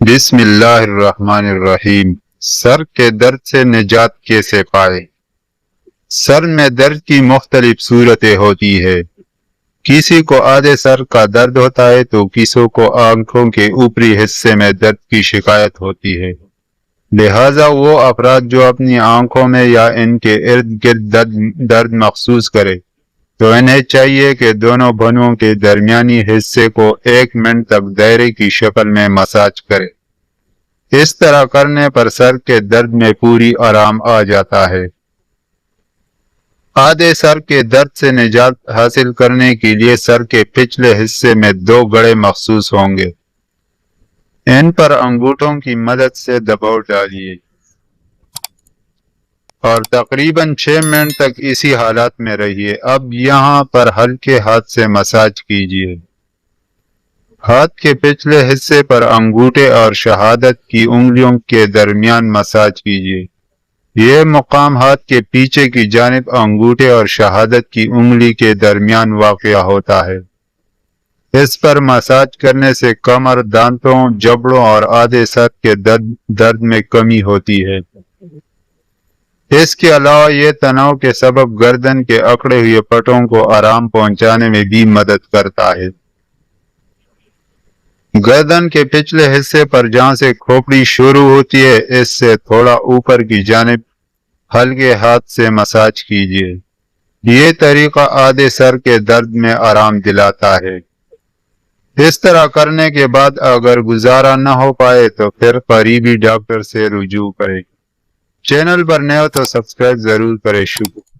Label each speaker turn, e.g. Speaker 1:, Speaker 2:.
Speaker 1: بسم اللہ الرحمن الرحیم۔ سر کے درد سے نجات کیسے پائے؟ سر میں درد کی مختلف صورتیں ہوتی ہے۔ کسی کو آدھے سر کا درد ہوتا ہے تو کسی کو آنکھوں کے اوپری حصے میں درد کی شکایت ہوتی ہے۔ لہذا وہ افراد جو اپنی آنکھوں میں یا ان کے ارد گرد درد محسوس کرے تو انہیں چاہیے کہ دونوں بھنوں کے درمیانی حصے کو 1 منٹ تک دائرے کی شکل میں مساج کرے۔ اس طرح کرنے پر سر کے درد میں پوری آرام آ جاتا ہے۔ آدھے سر کے درد سے نجات حاصل کرنے کے لیے سر کے پچھلے حصے میں 2 گڑھے مخصوص ہوں گے۔ ان پر انگوٹھوں کی مدد سے دباؤ ڈالیے اور تقریباً 6 منٹ تک اسی حالت میں رہیے۔ اب یہاں پر ہلکے ہاتھ سے مساج کیجیے۔ ہاتھ کے پچھلے حصے پر انگوٹھے اور شہادت کی انگلیوں کے درمیان مساج کیجیے۔ یہ مقام ہاتھ کے پیچھے کی جانب انگوٹھے اور شہادت کی انگلی کے درمیان واقع ہوتا ہے۔ اس پر مساج کرنے سے کمر، دانتوں، جبڑوں اور آدھے سر کے درد میں کمی ہوتی ہے۔ اس کے علاوہ یہ تناؤ کے سبب گردن کے اکڑے ہوئے پٹوں کو آرام پہنچانے میں بھی مدد کرتا ہے۔ گردن کے پچھلے حصے پر جہاں سے کھوپڑی شروع ہوتی ہے اس سے تھوڑا اوپر کی جانب ہلکے ہاتھ سے مساج کیجیے۔ یہ طریقہ آدھے سر کے درد میں آرام دلاتا ہے۔ اس طرح کرنے کے بعد اگر گزارا نہ ہو پائے تو پھر قریبی ڈاکٹر سے رجوع کریں۔ چینل پر نئے ہو تو سبسکرائب ضرور کریں۔ شکریہ۔